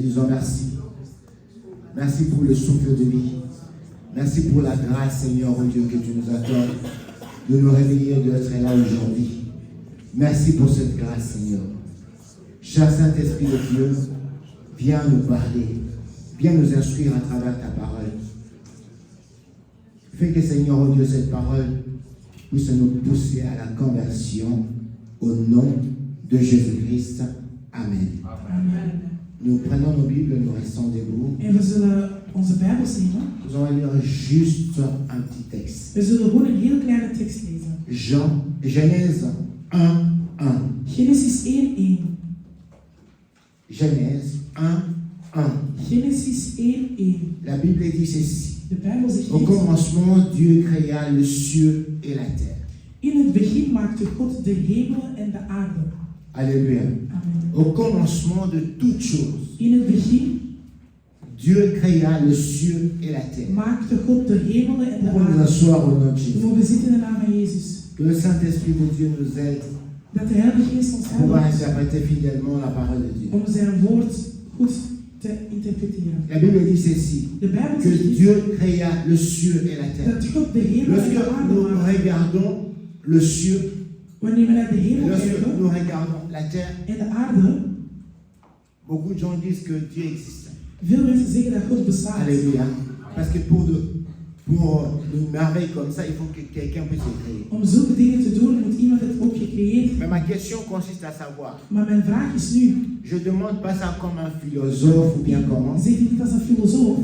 Nous disons merci. Merci pour le souffle de vie. Merci pour la grâce, Seigneur, oh Dieu, que tu nous accordes de nous réveiller, d'être là aujourd'hui. Merci pour cette grâce, Seigneur. Cher Saint-Esprit de Dieu, viens nous parler, viens nous instruire à travers ta parole. Fais que, Seigneur, oh Dieu, cette parole puisse nous pousser à la conversion au nom de Jésus-Christ. Amen. Amen. Nous prenons nos Bibles, nous restons debout. En we zullen onze Bijbels nemen. Nous allons lire juste un petit texte. We zullen gewoon een heel kleine tekst lezen. Genèse 1, 1. Genesis 1:1. Genèse 1, 1. Genesis 1:1. La Bible dit ceci. De Bijbel zegt Au dit. commencement, Dieu créa le ciel et la terre. In het begin maakte God de hemelen en de aarde. Alléluia. Amen. Au commencement de toutes choses, In het begin Dieu créa le ciel et la terre. maakte God de hemelen en de Pour nous aarde. asseoir au nom de Jésus. We zitten in de naam van Jezus. Que le Saint-Esprit de Dieu nous aide Dat de Heilige Geest ons à pouvoir helpt interpréter fidèlement la parole de Dieu. om zijn woord goed te interpreteren. La Bible dit ceci. De Bijbel Que zegt dit, Dieu créa le ciel et la terre. dat God de hemel en de Lorsque aarde nous maakte. regardons le ciel, Wanneer we naar de hemel lorsque kijken nous regardons la terre, en de aarde, beaucoup de gens disent que Dieu existe. veel mensen zeggen dat God bestaat. Alléluia. Parce que pour une merveille comme ça, il faut que quelqu'un puisse le créer. Om zulke dingen te doen, moet iemand het ook gecreëerd Mais hebben. ma question consiste à savoir, Maar mijn vraag is nu, je ne demande pas ça comme un philosophe ou bien comment. zeg je niet als een filosoof?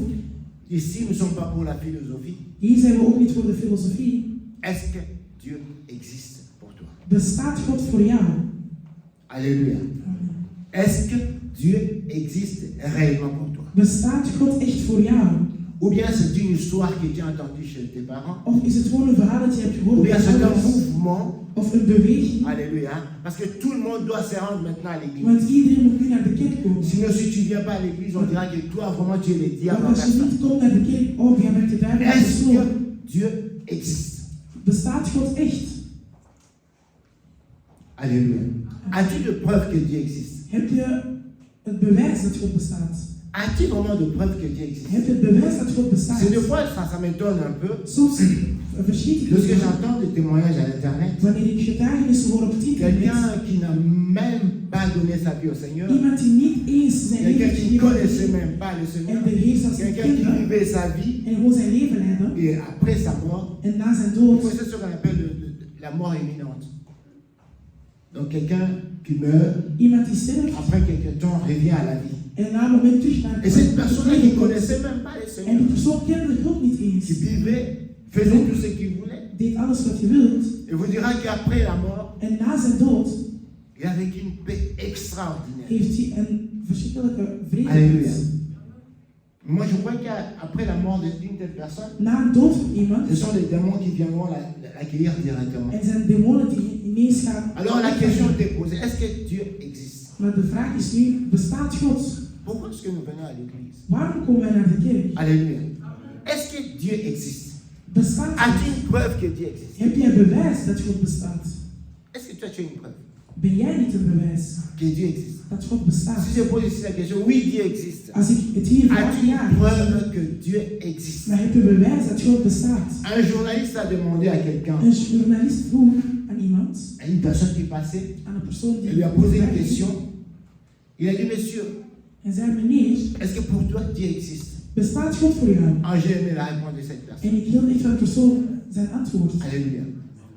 Ici, nous ne sommes pas pour la philosophie. Hier zijn we ook niet voor de filosofie. Est-ce que Dieu existe pour toi? Bestaat God voor jou? Alléluia. Amen. Est-ce que Dieu existe réellement pour toi? Bestaat God echt voor jou? Ou bien c'est une histoire que tu as entendue chez tes parents? Of is het gewoon een verhaal dat je hebt gehoord Ou bien bij c'est un ouders? mouvement? Of een beweging? Alléluia. Parce que tout le monde doit se rendre maintenant à l'église. Want iedereen moet nu naar de kerk komen. Sinon, si tu ne viens pas à l'église, on dira que toi, vraiment, tu es le diable. Want als je niet komt naar de kerk, oh, jij bent de duivel. Est-ce que Dieu existe? Bestaat God echt? Alléluia. As-tu de preuves que Dieu existe? Heb je het bewijs dat God bestaat? As-tu vraiment de preuves que Dieu existe? Heb je het bewijs dat God bestaat? C'est des fois, ça m'étonne un peu. Soms verschiet ik Lorsque het. j'entends des témoignages à l'internet, Wanneer ik getuigenissen hoor op het internet, quelqu'un qui n'a même pas donné sa vie au Seigneur, iemand die niet eens zijn quelqu'un leven qui ne connaissait gegeven même pas le Seigneur, en de Heer zal zijn quelqu'un qui kende vivait sa vie en gewoon zijn leven leiden et après sa mort, en na zijn dood, c'est ce qu'on appelle la mort imminente. Donc quelqu'un qui meurt, iemand die sterft après quelque temps, revient à la vie. en na een moment terug naar Et cette personne-là qui ne connaissait même pas le en Seigneur, die persoon kende God niet qui eens, vivait, faisait tout ce qu'il voulait, deed alles wat je wilt et vous dira qu'après la mort, en na zijn dood il y avait une paix extraordinaire. heeft hij een verschrikkelijke Alléluia. vrede. Moi, je crois qu'après la mort d'une telle personne, Na een dood van iemand ce sont les démons qui viendront l'accueillir directement. en zijn demonen die ineens gaan. Alors la question t'est posée, est-ce que Dieu existe? Maar de vraag is nu, bestaat God? Pourquoi est-ce que nous venons à l'église? Waarom komen wij naar de kerk? Alléluia. Est-ce que Dieu existe? Bestaat As-tu God? une preuve que Dieu existe? Heb jij bewijs dat God bestaat? Est-ce que tu as une preuve Ben jij niet een bewijs que Dieu existe? dat God bestaat? Si je pose ici la question, oui, Dieu existe. Als ik het hier vraag, As-tu ja. une preuve que Dieu existe? Maar heb je bewijs dat God bestaat? Un journaliste a demandé à quelqu'un, Een journalist vroeg aan iemand, à une personne qui passait, aan een persoon die il lui a posé une question. Il a dit, monsieur, en zei, meneer, est-ce que pour toi Dieu existe? bestaat God voor jou? Ah, j'ai aimé la réponse de cette personne. En ik hield niet van de persoon zijn antwoord. Alléluia.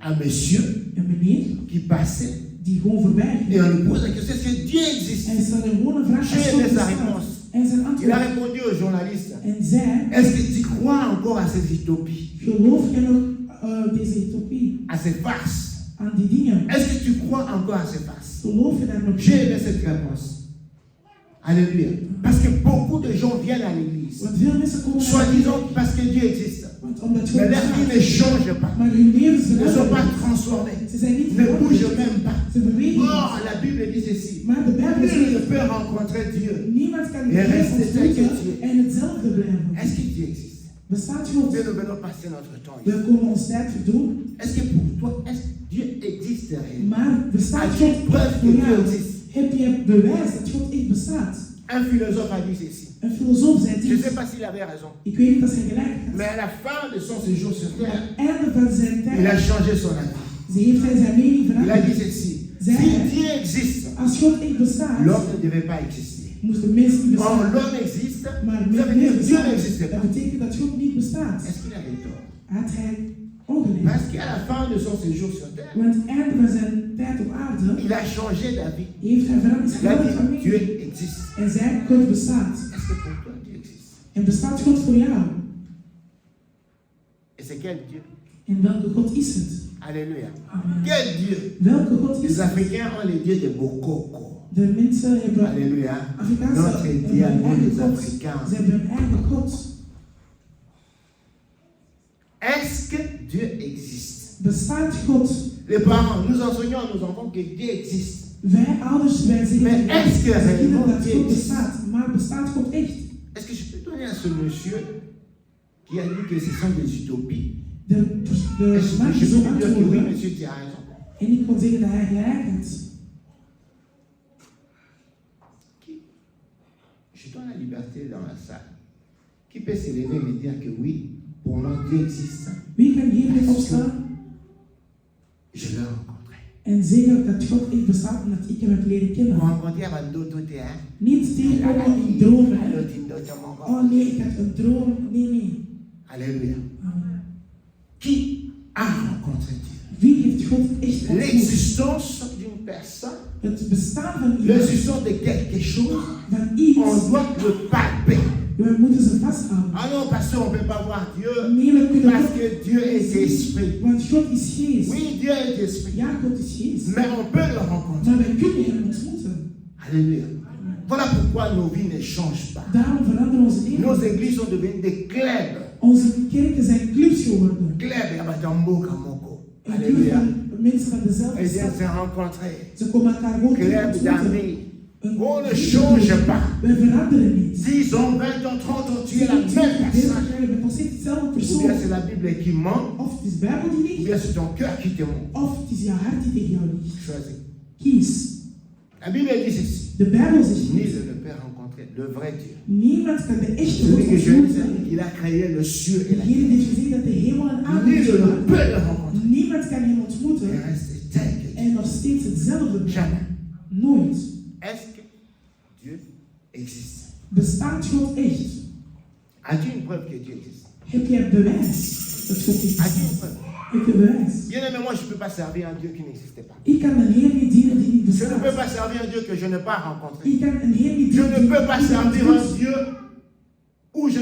Un monsieur Een meneer qui passait die gewoon voorbij et ging. on lui pose la question, est-ce que Dieu existe? En stelde gewoon een vraag J'ai als aimé God sa bestaat. réponse. En zijn Il a antwoord. répondu au journaliste, En zei, est-ce que tu crois encore à ces utopies, geloof je nog deze utopie? à ces farces? Aan die dingen? Est-ce que tu crois encore à ces farces? Geloof je daar nog J'ai in? aimé cette réponse. Alléluia. Parce que beaucoup de gens viennent à l'église, Want veel mensen komen naar de soi-disant kerk, parce que Dieu existe. want omdat God Mais leur vie bestaat. ne change pas. Maar hun leven Ils ne sont pas veranderen. transformés. Ze zijn niet Ne bougent veranderd. même pas. Ze bewegen niet. Oh, la Bible dit ceci. Maar de Bijbel Nul ne zegt, peut rencontrer Dieu. niemand kan Et de Heer rester tel que ontmoeten tu es. en hetzelfde blijven. Est-ce que Dieu existe? Bestaat God? Dieu, nous venons passer notre temps ici. We komen ons tijd verdoen, Est-ce que pour toi, est-ce que Dieu existe réellement? maar bestaat As-tu God une preuve echt que voor Dieu jou? existe? Heb je bewijs dat God echt bestaat? Un philosophe a dit ceci. Een filosoof zei Je ne dit. sais pas s'il avait raison. Ik weet niet of hij gelijk had. Mais à la fin de son séjour sur Maar terre, aan het einde van zijn il a tijd changé son avis. heeft hij zijn mening Il a dit veranderd. ceci. Zij- Si Dieu existe, Als God echt bestaat, l'homme ne devait pas exister. moest de mens niet Or, bestaan. l'homme existe, Maar ça veut dire que Dieu n'existe dat pas. betekent dat God niet bestaat. Est-ce qu'il avait tort? Had hij ongelijk. Parce qu'à la fin de son séjour sur terre, Want aan het einde van zijn tijd op aarde il a changé d'avis. heeft hij veranderd Il a van dit Dieu mening. existe. En zei, God bestaat. Est-ce que pour toi Dieu existe? En bestaat God voor jou? Et c'est quel Dieu? En welke God is het? Alléluia. Amen. Quel Dieu? Welke God is Les het? Africains ont les dieux de Bokoko. De mensen hebben Alléluia. Afrikaanse Notre hebben Dieu, hun nous eigen les God. Africains. Ze hebben hun eigen God. Est-ce que Dieu existe? Bestaat God? Les parents, nous enseignons à nos enfants que Dieu existe. Wij ouders, wij zeggen Maar tegen est-ce que onze kinderen réellement dat Dieu God existe? bestaat. Maar bestaat God echt? Est-ce que je peux donner à ce monsieur qui a dit que ce sont des utopies? De Est-ce man que je is peux zo lui dire que oui, antwoorden. monsieur, tu as raison? En ik kon zeggen dat hij gelijk had. Qui? Je donne la liberté dans la salle. Qui peut se lever et me dire que oui, pour moi, Dieu existe? Wie kan hiermee opstaan Je l'ai rencontré. en zeggen dat God echt bestaat en dat ik hem heb leren Vous kennen? rencontrez avant d'autres, hein? Niet tegenkomen in dromen. Hè? Oh, Oh nee, ik had een droom. Nee. Alléluia. Amen. Qui a rencontré Dieu? Wie heeft God echt ontmoet? L'existence d'une personne, Het bestaan van iemand, l'existence de quelque chose, van on iets, doit le palper. we moeten ze vasthouden. Ah non, parce qu'on ne peut pas voir Dieu, Nee, we kunnen parce God que Dieu est esprit. want God is geest. Oui, Dieu est esprit, Ja, God is geest. mais on peut le rencontrer. Maar wij kunnen hem ontmoeten. Alléluia. Voilà pourquoi nos vies ne changent pas. Daarom veranderen onze Nos leven. églises sont devenues des clubs. Onze kerken zijn clubs geworden. Clubs, Yabatambo, Kamoko. Een club Alléluia. van mensen van dezelfde Ils viennent stad. se rencontrer. Ze komen elkaar gewoon Club ontmoeten. d'armée. Een On ne club. change pas. Wij veranderen niet. 10 ans, 20 ans, 30 ans, tu es la 10, même 20, personne. 30 jaar, je bent nog steeds dezelfde Ou bien persoon. c'est la Bible qui ment, Of het is Bijbel die ou liegt, bien c'est ton cœur qui te ment. of het is jouw hart die tegen jou liegt. Choisis. Kies. La Bible dit ceci. De Bijbel zegt Ni niet. je ne peux rencontrer le vrai Dieu. Niemand kan de echte Celui God que je ontmoeten. sais, il a créé le ciel et la Degene terre. die heeft gezegd dat de hemel en aarde Ni je ne bestaan. peux le rencontrer. Niemand kan hem Il ontmoeten reste tel que Dieu. en nog steeds hetzelfde blijven. Jamais. Nooit. Est-ce que Dieu existe? Bestaat God echt? As-tu une preuve que Dieu existe? Heb jij bewijs dat God echt As-tu une bestaat? preuve? Heb je bewijs? Bien aimé, moi je ne peux pas servir un Dieu qui n'existait pas. Ik kan een Heer niet dienen die niet Je ne peux bestaat. pas servir un Dieu que je n'ai pas rencontré. Ik kan een Heer niet Je dienen ne die peux pas niet servir un ontmoet. Dieu où je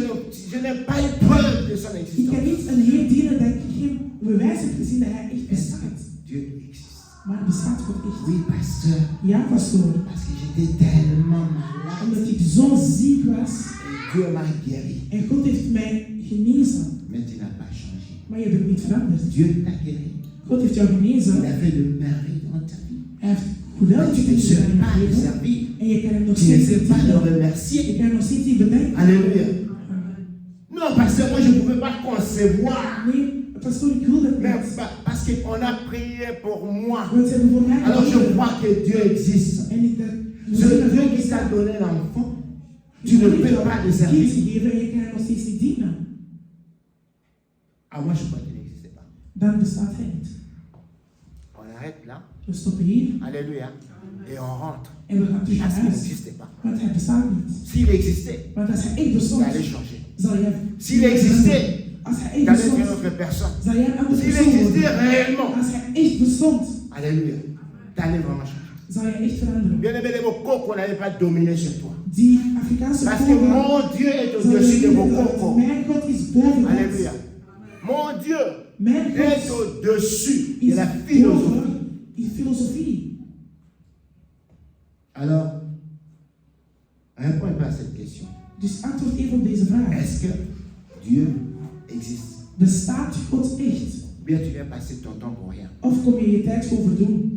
n'ai pas eu preuve de son Ik kan existence. niet een Heer dienen dat ik geen bewijs heb gezien dat hij echt Est-ce bestaat. que Dieu existe? Maar bestaat God echt? Oui, pasteur. Ja, pastoor. Parce que j'étais tellement malade. Omdat ik zo ziek was Et Dieu m'a guéri. en God heeft mij genezen. Mais tu n'as pas changé. Maar je bent niet veranderd. Dieu t'a guéri. God heeft jou Il genezen. a fait de merveilles dans ta vie. Hij heeft geweldige Mais tu ne dingen sais gedaan in pas je le leven. servir. En je kan hem nog Tu ne steeds sais niet pas le dienen. Je remercier. kan hem nog steeds niet bedanken. Alléluia. Non, parce que moi je ne pouvais pas concevoir. Nee, pastoor, ik wil dat Mais niet. parce qu'on a prié pour moi. Want ze hebben voor mij Alors je gebeden. crois que Dieu existe. En ik dacht, Ce Dieu qui t'a donné l'enfant, tu ne peux pas le kind servir. gegeven en je kan hem nog steeds niet dienen. Ah, moi je crois qu'il n'existait pas. Dan bestaat hij niet. On arrête là. We stoppen hier Alléluia. Et on rentre. en we gaan terug naar Parce qu'il huis. n'existait pas. Want hij bestaat niet. S'il existait, Want als hij echt il bestond, allait changer. zal jij... S'il existait, Als hij il echt allait faire bestond, une autre personne. zal jij een andere S'il persoon existait worden. réellement, Als hij echt bestond, alléluia, tu allais vraiment changer. zal jij echt veranderen. Bien aimé, les bocaux qu'on n'avait pas dominé sur toi. Die Afrikaanse Parce que volken, mon Dieu est zal au-dessus de je vos weten dat cocos. mijn God is boven dat. Alléluia. Mon Dieu Mijn est God au-dessus de is la philosophie. boven die filosofie. Alors, réponds pas à cette question. Dus antwoord even op deze vraag. Est-ce que Dieu existe? Bestaat God echt? Ou bien tu viens passer ton temps pour rien? Of kom je je tijd gewoon verdoen?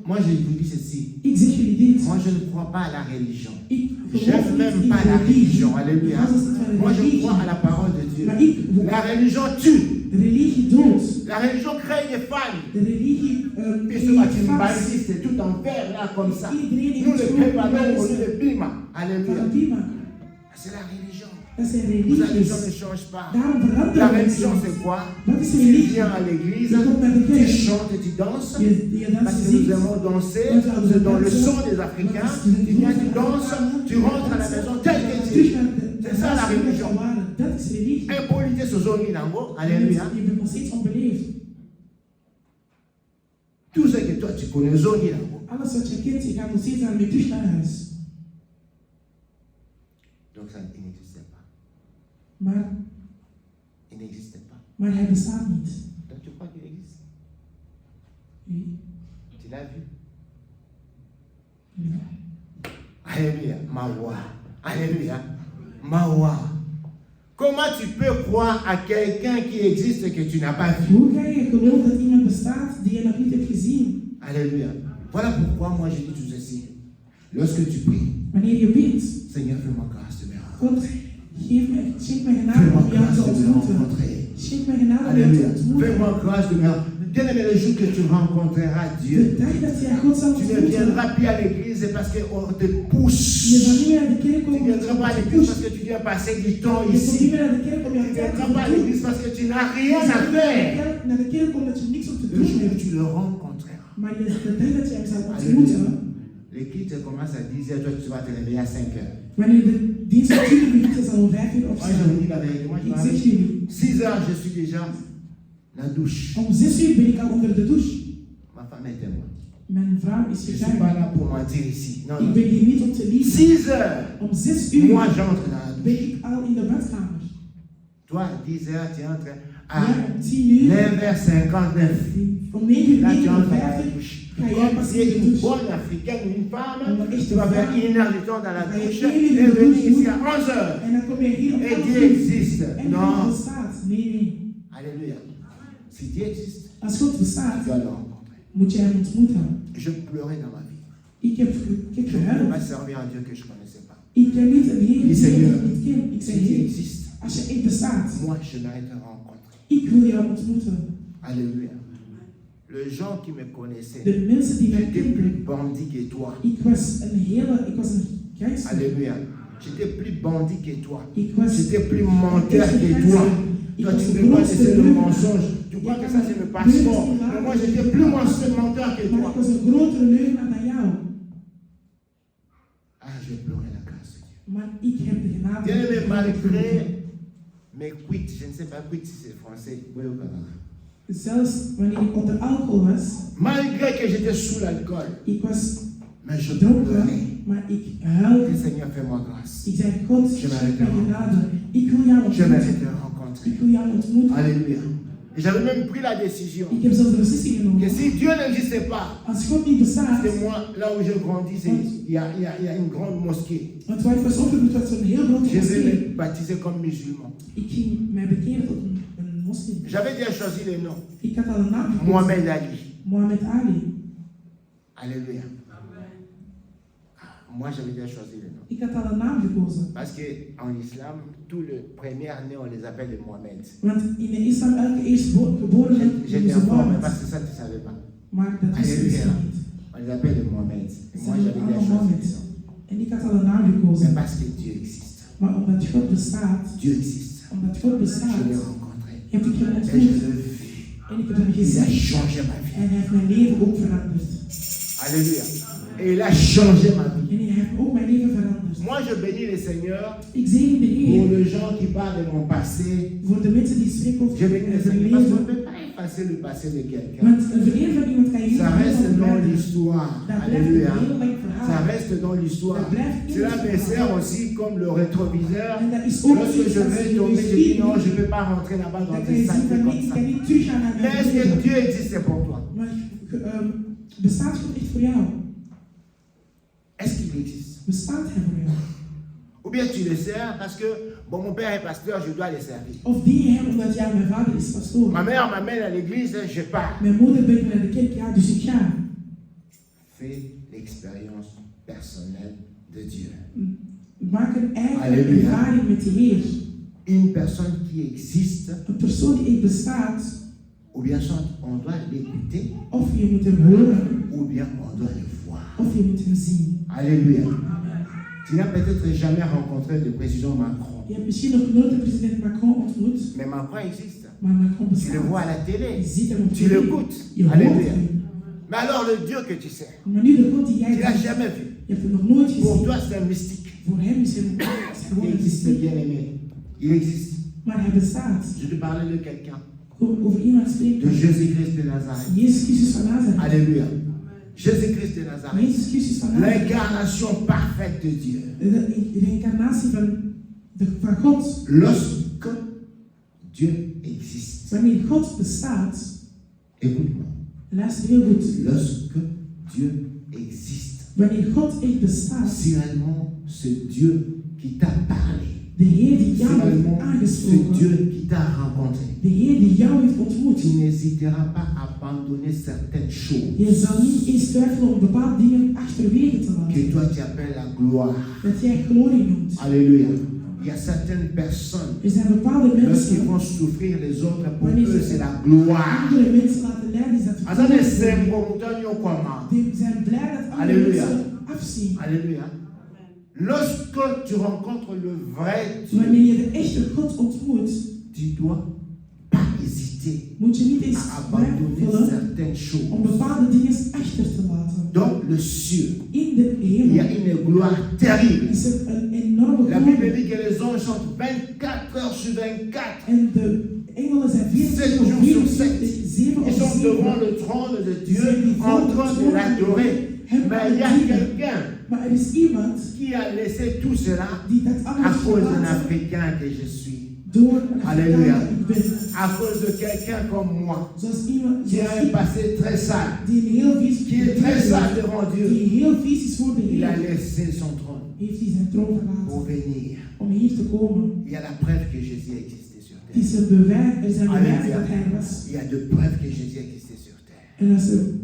Moi, je vous dis ceci. Ik zeg jullie dit. Moi, je ne crois pas à la religion. Ik geloof J'aime niet même in pas la religie. religion. Alléluia. Ik hou dus niet van Moi, je religie. crois à la parole de Dieu. Dieu. Maar ik, La religion tue. de religie doodt. La religion crée des failles. De religie Et ce matin, creëert vast. c'est tout en fer là comme ça. Iedereen in Nous het le geloof préparons au lieu is de bima. Alléluia. paradigma. C'est la religion. Dat zijn La religion religies. ne change pas. Daarom La veranderen religion mensen. c'est quoi? Wat is Tu religie? viens à l'église, Je komt naar de tu kerk. chantes et tu danses. Je danst, Parce je que nous zingt. aimons danser, c'est dans le son des Africains. Tu viens, tu danses, tu rentres à la maison tel que tu es. C'est ça la religion. Dat is religie. Impolité sur zone Minango, alléluia. Je bent nog steeds onbeleefd. Tout ce que toi tu connais, zone Minango. Alles wat je kent, je gaat nog steeds aan met terug naar huis. Donc ça n'existait pas. Maar, Il n'existait pas. maar hij bestaat niet. Donc tu crois qu'il existe? Oui. Tu l'as vu? Ja. Alléluia. Mawa. Alléluia. Mawa. Comment tu peux croire à quelqu'un qui existe que tu n'as pas vu? Hoe ga je geloven dat iemand bestaat die je nog niet hebt gezien? Alléluia. Voilà pourquoi moi je dis tout ceci. Lorsque tu pries, Wanneer je bidt, Seigneur, fais-moi grâce de mes rencontres. God, schenk mij genade Fais-moi om jou te grâce de me ontmoeten. rencontrer. Schenk mij genade om jou te Alléluia. ontmoeten. Fais-moi grâce de me rencontrer. Bien-aimé, le jour que tu rencontreras De Dieu, dag dat jij God zal tu ne ontmoeten, viendras plus à l'église parce qu'on te je pousse. zal niet meer naar de kerk Tu ne komen. viendras pas à l'église parce que tu viens passer du temps Je komt niet ici. meer naar de kerk om Tu jouw ne tijd te viendras pas à doen. l'église parce que tu n'as rien à faire. Naar de kerk omdat je niks om te Le doen jour où hebt. tu le rencontreras. Maar de dag dat je hem zal Alléluia. ontmoeten, L'église commence à 10h, toi tu vas te réveiller à 5h. wanneer de dienst om 20 minuten zal om 5 uur Moi je opstaan. vous dis la vérité, moi je Ik me zeg réveille. jullie, 6h je suis déjà la douche. om 6 uur ben ik al onder de douche. Ma femme est témoin. Mijn vrouw is Je ne suis pas getuige. là pour mentir ici. Non, Ik non. ben hier niet om te liegen. 6h, Om 6 uur moi j'entre dans la ben douche. ik al in de badkamer. Toi, à 10h, tu entres à Ja, om 10 uur, 9h59. om 9 uur, Là, tu entres dans la 59, douche. ga jij Comme pas tu es in de une douche. bonne africaine, une femme, Om echt tu te vas faire vrouw. 1 heure du temps dans la Ga je douche 1 uur in et de venir douche ici doen. à 11h. En dan kom je hier om Et 11 Dieu uur. existe. En God Non. bestaat. Nee. Alléluia. Si Dieu existe, Als God tu bestaat, dois le rencontrer. moet je hem ontmoeten. Je pleurais dans ma vie. Ik heb Je ne peux gehuild. pas servir un Dieu que je ne connaissais pas. Ik ken niet een Heer Die die Seigneur, ik niet ken. Ik Si zeg, Dieu Heer, existe, als je echt bestaat, moi je mérite te rencontrer. ik wil jou ontmoeten. Alléluia. Les gens qui me connaissaient, De mensen die mij j'étais plus kenden, bandit que toi. ik was een gangster. Alléluia. J'étais plus bandit que toi. Ik was J'étais plus menteur que toi. Toi, tu ne peux pas laisser le mensonge. Tu crois que ça, c'est le passeport. Mais moi, j'étais plus menteur que maar toi. ik was een grotere leugenaar dan jou. Ah, je pleurais la grâce de Dieu. Maar ik heb de genade. Bien aimé, malgré mes quits, je ne sais pas quits si c'est français. Oui ou pas? Zelfs wanneer ik onder alcohol was, Malgré que j'étais sous l'alcool, ik was mais je pleurais. dronken, maar ik huilde. Le Seigneur, fais-moi grâce. Ik zei, God, Je schenk mérite mij de genade. Ik wil jou Je mérite ontmoeten. de rencontrer. Ik wil jou ontmoeten. Alléluia. Et j'avais même pris la décision Ik heb zelfs de beslissing que genomen. si Dieu n'existait pas, Als God niet bestaat, c'est moi, là où j'ai grandi, il y a une grande mosquée. want waar ik was opgevoed was zo'n heel grote Je vais moskee. me baptiser comme musulman. Ik ging mij bekeren tot een moslim. J'avais déjà choisi le nom. Ik had al een naam gekozen. Mohamed Ali. Mohamed Ali. Alléluia. Moi, j'avais déjà choisi le nom. Ik had al een naam gekozen. Parce qu'en islam, tous les premiers-nés, on les appelle les Mohamed. Want in de islam, elke eerstgeboren J'étais is een informé Mohammed. parce que ça, tu ne savais pas. Maar dat is Alléluia. islam niet. On les appelle les Mohamed. Et Het moi, zijn j'avais déjà allemaal choisi le Mohammed. nom. En ik had al een naam C'est gekozen. parce que Dieu existe. Maar omdat God bestaat, Dieu existe. omdat God bestaat, Je l'ai rencontré. heb ik hem Et je ontmoet. l'ai vu. En ik heb hem Il a gezien. changé ma vie. En hij heeft mijn leven ook veranderd. Alléluia. Et il a changé ma vie. En hij heeft ook mijn leven veranderd. Moi, je bénis le Seigneur Ik zegen de pour Heer les gens qui parlent de mon passé. voor de mensen die spreken over Je bénis le hun Seigneur parce qu'on ne leven. peut pas effacer le passé de quelqu'un. Want een verleden van iemand kan je niet Ça reste dans veranderen. l'histoire. Dat blijft Alléluia. een heel lang Ça verhaal. reste dans l'histoire. Dat blijft in Cela het me verhaal. sert aussi comme le rétroviseur. En dat is ook Lorsque iets je als vais je tomber, je spiegel dis non, je ne niet. peux pas rentrer là-bas dans Dan kan des je zien saletés van comme nee, ik ça. kan niet teruggaan naar Mais mijn est-ce que leven. Dieu existe pour toi? Maar bestaat God echt voor jou? Est-ce qu'il existe? Bestaat hij voor jou? Ou bien tu le sers parce que, bon, mon père est pasteur, je dois le servir. Of dien je hem omdat ja, mijn vader is pastoor. Ma mère m'amène à l'église, je pars. Mijn moeder brengt me naar de kerk, ja, dus ik ga. Fais l'expérience personnelle de Dieu. Maak een eigen Halleluja. ervaring met de Heer. une personne qui existe, Een persoon die echt bestaat, ou bien soit on doit l'écouter, of je moet hem horen, ou bien on doit le voir. of je moet hem zien. Alléluia. Tu n'as peut-être jamais rencontré le président Macron, Je hebt misschien nog nooit de president Macron ontmoet, mais Macron existe. maar Macron Tu le vois à bestaat. la télé, Je ziet hem op tu tv. l'écoutes. Je hoort Alléluia. hem. Mais alors le Dieu que tu sais, Maar nu de God die jij tu l'as kent, jamais vu. je hebt hem nog nooit Pour gezien. toi, c'est un mystique. Voor hem is hij gewoon Il een existe, mystiek. bien aimé. Il existe. Maar hij bestaat. Je te parlais de quelqu'un, Over iemand spreken. de Jésus-Christ de Nazareth. Jezus Christus van Nazareth. Alléluia. Jésus-Christ de Nazareth. Jezus Christus van Nazareth. L'incarnation parfaite de Dieu. De reïncarnatie van God. Lorsque Dieu existe. Wanneer God bestaat, Écoute-moi. luister heel goed. Lorsque Dieu existe. Wanneer God echt bestaat, Si réellement c'est Dieu qui t'a parlé. de Heer die Si jou heeft réellement c'est aangesproken, Dieu qui t'a rencontré. de Heer die jou heeft ontmoet, Tu n'hésiteras pas à abandonner certaines choses je zal niet eens twijfelen om bepaalde dingen achterwege te laten. que toi tu appelles la gloire. Dat jij glorie noemt. Alléluia. Il y a certaines personnes, Er zijn bepaalde lorsqu'ils mensen, vont souffrir les autres, pour eux c'est la gloire. andere mensen laten leiden, is dat Attendez, verkeerd. c'est bon, donne-nous comment. Die zijn blij dat andere Halleluja. mensen afzien. Alléluia. Lorsque tu rencontres le vrai Dieu, Wanneer je de echte God ontmoet, tu dois pas hésiter moet je niet eens à abandonner twijfelen certaines choses. om bepaalde dingen achter te laten. Dans le ciel, In de il y a hemel une gloire terrible. is er een enorme La Bible glorie. dit que les anges chantent 24 heures sur 24. En de engelen zijn 7 24 jours sur 7. 7 Ils sont devant 7. le trône de Dieu en train de l'adorer. Mais il y a quelqu'un Maar er is iemand qui a laissé tout cela die dat à alles cause d'un verlaat Africain que je suis. door een Alléluia. Afrikaan die ik ben. À cause de quelqu'un comme moi Zoals iemand qui a un passé très sale, die een heel vies qui est très sale devant Dieu. die heel vies is voor de Il a Heer, laissé son trône heeft hij zijn troon pour verlaten venir. om hier te komen. Il y a la preuve que Jésus existait sur Het terre. is een bewijs, er zijn bewijzen Alléluia. dat hij er was. Il y a de preuves que Jésus existait sur terre. En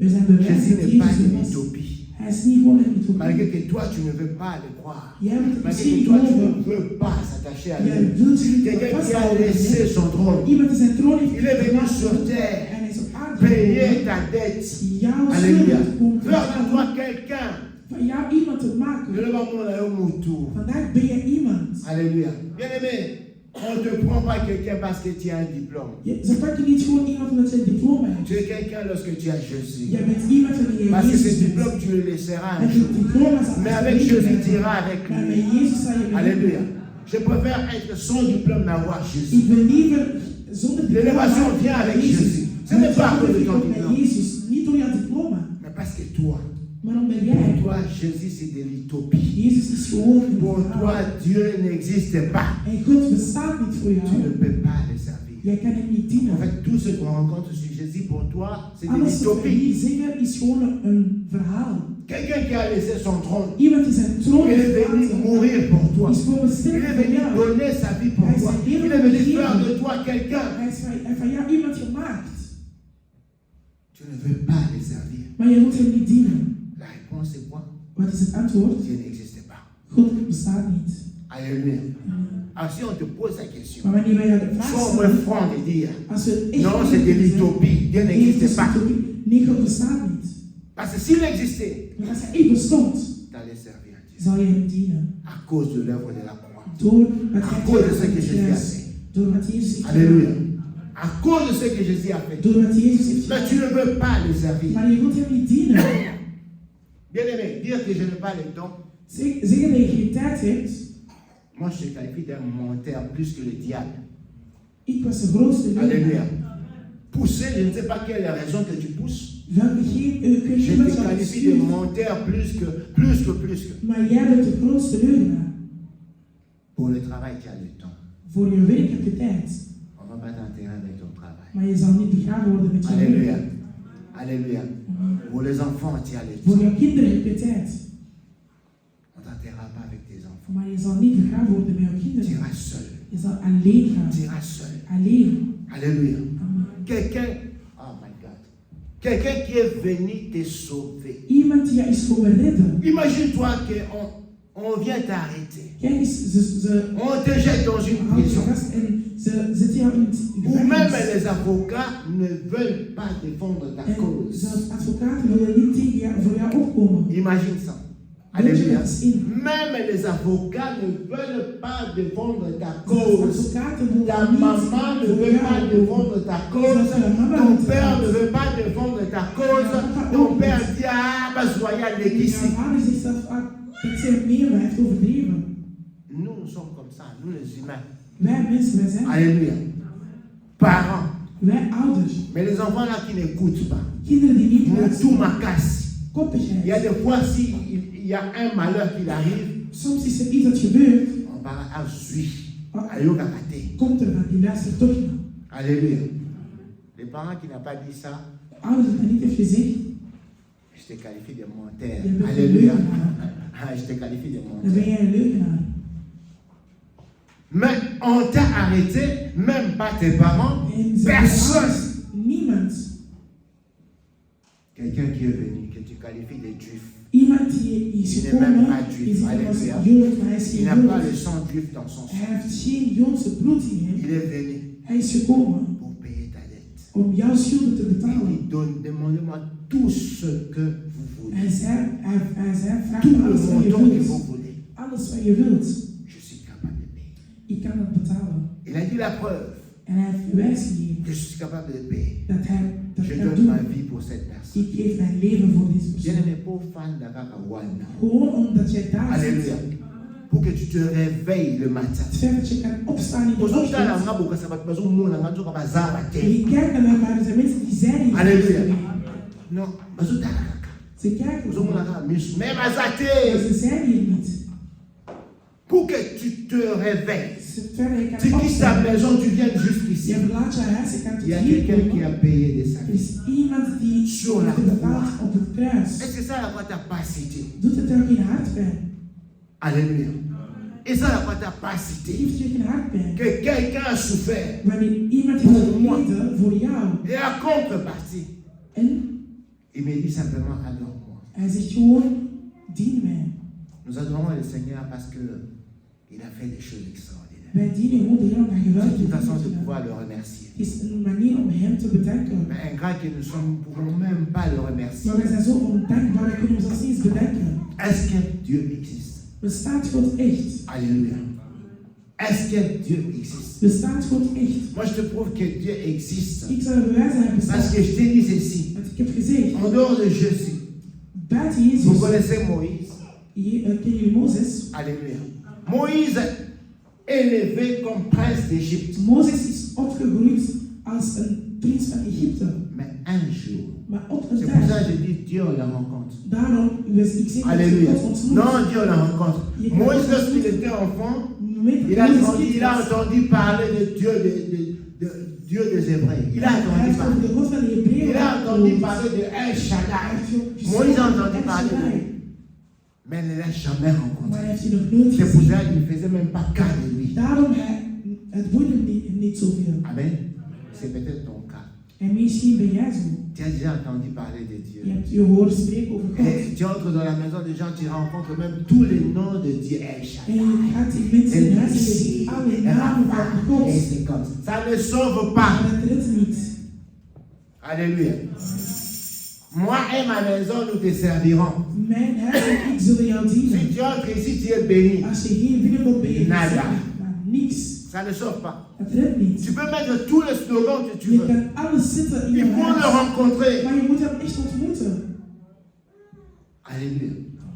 er zijn bewijzen Jésus dat n'est pas Jezus er une was. utopie. Hij is niet gewoon een utopie. Malgré que toi, tu ne veux pas le croire. Jij moet het Malgré misschien que niet toi, tu geloven. ne veux pas s'attacher à Jij lui. wilt je niet Quelqu'un qui a vasthouden. laissé son trône. Iemand die zijn troon heeft Il est venu verlaten sur terre en hij is op aarde payer gekomen. ta dette. Jouw Alléluia. schuld komt Faire de toi van quelqu'un. jou iemand te maken. Vandaag ben je iemand. Alléluia. Bien aimé, on ne te prend pas quelqu'un parce que tu as un diplôme. Ze pakken niet gewoon iemand omdat je een diploma hebt. Tu es quelqu'un lorsque tu as Jésus. Jij bent iemand wanneer je Parce que ce Jezus bent. diplôme, tu le laisseras un Met jour. je diploma zal Mais je avec leven Jésus, hebben. tu iras avec Maar lui. met Jezus zal je leven. Alléluia. Je préfère être sans diplôme mais avoir Jésus. Ik ben liever zonder diploma. L'élévation vient avec Jésus. Ce n'est pas à cause de ton met diplôme. Jezus, niet door jouw diploma. Mais parce que toi, Maar omdat pour jij, toi, Jésus, c'est de l'utopie. Jezus is gewoon een Pour verhaal. toi, Dieu n'existe pas. En God bestaat niet voor Tu ne jou. peux pas le servir. Jij kan hem niet dienen. En fait, tout ce qu'on rencontre sur Jésus, pour toi, c'est de Alles wat we hier l'utopie. zeggen is gewoon een verhaal. Quelqu'un qui a laissé son trône, Iemand die zijn troon il est heeft venu verlaten, mourir pour toi. is gewoon Il bestemd est voor venu jou. donner sa vie pour toi. Il est venu faire de toi quelqu'un. Hij is van jou iemand gemaakt. Tu ne veux pas le servir. Maar je moet hem niet dienen. La réponse est quoi? Wat is het antwoord? Dieu n'existe pas. God bestaat niet. Alléluia. Alors si on te pose la question, Maar wanneer wij jou de vraag sois moins stellen, franc de dire, als we het echt non, c'est de zeggen, l'utopie. Dieu nee, het n'existe is pas. utopie. Nee, God bestaat niet. Parce que s'il existait, Want als hij echt bestond, t'allais servir Dieu. zal je hem dienen. À cause de l'œuvre de la croix. Door wat À hij cause de ce heeft que Jésus a gedaan. fait. Door wat Jezus heeft Alléluia. gedaan. À cause de ce que Jésus a fait. Door wat Jezus heeft Mais tu gedaan. ne veux pas le servir. Maar je wilt hem niet dienen. Bien aimé, dire que je n'ai pas le temps, Zeggen dat je geen tijd hebt. moi je te qualifie d'un menteur plus que le diable. Ik was de grootste Alléluia. leugenaar. Pousser, je ne sais pas quelle est la raison que tu pousses. Welke kun Je je met te jou qualifie de besturen. menteur plus que. Maar jij bent de grootste leugenaar. Pour le travail, tu as le temps. Voor je werk heb je tijd. On ne va pas t'enterrer avec ton travail. Maar je zal niet begraven worden met je Alléluia. werk. Alléluia. Pour les enfants, tu as le Voor temps. jouw kinderen heb je tijd. On ne t'enterrera pas avec tes enfants. Maar je zal niet begraven worden met jouw Tu kinderen. iras seul. Je zal alleen gaan. Tu iras seul. Alleen. Alléluia. Amen. Quelqu'un, oh my God. Quelqu'un qui est venu te sauver. Iemand die jou is komen redden. Imagine-toi qu'on on vient t'arrêter. Kijk eens, On te jette dans une houden je prison. vast en ze zetten jou in het Ou même gevangenis. les avocats ne veulent pas défendre ta En cause. zelfs advocaten willen niet tegen jou, voor jou opkomen. Imagine ça. Beeld je Alléluia. dat eens in. Même les avocats ne veulent pas défendre ta Zelfs cause. advocaten Ta willen niet maman ne voor veut jou pas opkomen. défendre ta cause. Ton père ne veut pas défendre ta cause. Ton père dit, ah, bah, soyez En allés ici. jouw vader zegt zelf dat zij meer heeft overdreven. Nous sommes comme ça, nous les humains. Wij mensen, wij zijn Alléluia. Parents. wij ouders. Mais les enfants là qui n'écoutent pas. Kinderen die niet Mon tout luisteren. ma casse. Il y a Koppigheid. des fois, s'il y a un malheur qui arrive, Soms is er iets dat gebeurt. on va à Zui, à Yokakate. Komt er van die luistert toch niet. Alléluia. Les parents qui n'ont pas dit ça, Ouders dat niet heeft gezegd. je te qualifie de menteur. Je bent een Alléluia. leugenaar. Ah, je te qualifie de Dan menteur. ben jij een leugenaar. Mais on t'a arrêté, même pas tes parents, En ze personne. niemand. Quelqu'un qui est venu, que tu qualifies de juif. Iemand die is Il n'est même gekomen, pas die juif. zegt hij was Alléluia. Jood, maar hij is Il geen n'a pas le Jood. sang juif dans son sang. Hij heeft geen Joodse bloed in hem. Il est venu Hij is gekomen pour payer ta dette. om jouw schulden te Il betalen. dit, demandez-moi tout ce que vous voulez. Hij zei, vraag Tout me le alles wat je montant que wilt. vous voulez. Alles wat je wilt. Je suis capable de payer. Ik kan het betalen. Il a dit la preuve En hij heeft bewijs gegeven que je suis capable de payer. dat hij dat Je kan donne ma doen. vie pour cette personne. Ik geef mijn leven voor deze Je persoon. n'ai pas fan d'Akakawana. Gewoon omdat jij daar Alléluia. zit. Pour que tu te réveilles le matin. Het feit dat je kan opstaan in de Ozotala ochtend. nga boka sabat bazomona nga nzoka bazaba En te. je kijkt naar mij, maar er zijn mensen die zijn niet. Alléluia. Non, bazotala kaka. Ze kijken Ozomona maar nga misu. Mais bazate. ze zijn hier niet. Pour que tu te réveilles. Het feit dat je Tu kan quittes ta opstaan. maison, tu viens jusqu'ici. Je verlaat je huis, je kan Il y a tot hier quelqu'un qui komen. a payé des Er sacrifices. is iemand die Sur la heeft betaald op het kruis. Est-ce que ça n'a pas ta capacité? Doet het ook in hartpijn? Alléluia. Et ça n'a pas ta capacité. Geeft je geen hartpijn? Que quelqu'un a souffert. Wanneer iemand heeft geleden voor jou. Et à contrepartie, En il me dit simplement adore-moi. hij zegt gewoon, dien mij. Nous adorons le Seigneur parce que il a fait des choses extraordinaires. Wij dienen gewoon de Heer omdat C'est geweldige une façon dingen de gedaan. pouvoir le remercier. Het is een manier om hem te bedanken. Mais ingrat que nous sommes, nous ne pouvons même pas le remercier. Maar wij zijn zo ondankbaar, wij kunnen ons zelfs niet eens bedanken. Est-ce que Dieu existe? Bestaat God echt? Alléluia. Est-ce que Dieu existe? Bestaat God echt? Moi, je te prouve que Dieu existe. Ik zal bewijzen dat hij Parce bestaat. que je t'ai dit ceci. Want ik heb gezegd, En dehors de Jésus, buiten vous Jezus, connaissez Moïse. ken jullie Mozes? Alléluia. Moïse élevé comme prince d'Égypte. Mozes is opgegroeid als een prins van Egypte. Mais un jour, Maar op een c'est pour ça dag, que je dis Dieu on la rencontre. daarom, ik zeg dat Alléluia. God ontmoet. Non, Dieu on la rencontre. Moïse, lorsqu'il était enfant, il a entendu parler de Dieu, de Dieu des Hébreux. Il a entendu parler. Il a entendu parler de El Shaddai. Moïse a entendu parler de lui. Mais il ne l'a jamais rencontré. Maar hij heeft hij nog nooit C'est pour gezien. ça qu'il ne faisait même pas cas de lui. Daarom, het boeide hem niet zoveel. Amen. C'est peut-être ton cas. En misschien ben jij zo. Tu as déjà entendu parler de Je Dieu. hebt je horen spreken over God. Et tu entres dans la maison des gens, tu rencontres même tous les noms de Dieu. El En Shaddai. je gaat die mensen in El huis en je Messie. ziet alle El namen Rapha. van God. Et c'est comme ça. Ça ne sauve pas. Maar dat redt niet. Alléluia. Moi et ma maison, nous te servirons. Mijn huis en ik zullen jou dienen. Si tu entres ici, tu es béni. Als je hier binnenkomt, ben je Nada. gezegend. Maar niks. Ça ne sauve pas. Dat redt niet. Tu peux mettre tous les slogans que tu Je veux. kan alles zitten in je Il faut le huis. rencontrer. Maar je moet hem echt ontmoeten. Alléluia.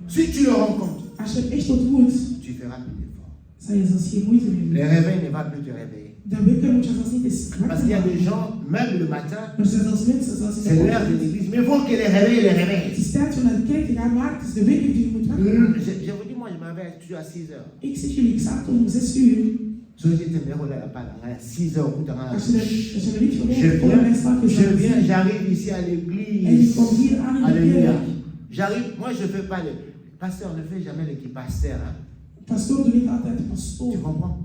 Si tu le rencontres, Als je hem echt ontmoet, tu feras plus d'efforts. zal je zelfs geen moeite meer Le doen. réveil ne va plus te réveiller. De wekker moet je zelfs niet eens Parce wakker qu'il y a des maken. gens, même le matin, Maar er zijn zelfs mensen zoals c'est in l'heure de de l'église, mais il faut que les réveillent, les Het réveillent. is tijd om naar de kerk te gaan, maar het is de wekker die je moet wakker maken. Je vous dis, moi, je m'avais toujours à 6 heures. Ik zeg jullie, ik sta op om 6 uur. So, j'étais meilleur là, à 6 heures, Als je er niet voor je bent, voor mij staat je viens, j'arrive ici à En ik l'église. kom hier aan in de Alléluia. kerk. J'arrive, moi je ne fais pas le. Pasteur ne fait jamais l'équipe pasteur. Hein. Pastoor doet niet altijd Tu pastoor. comprends?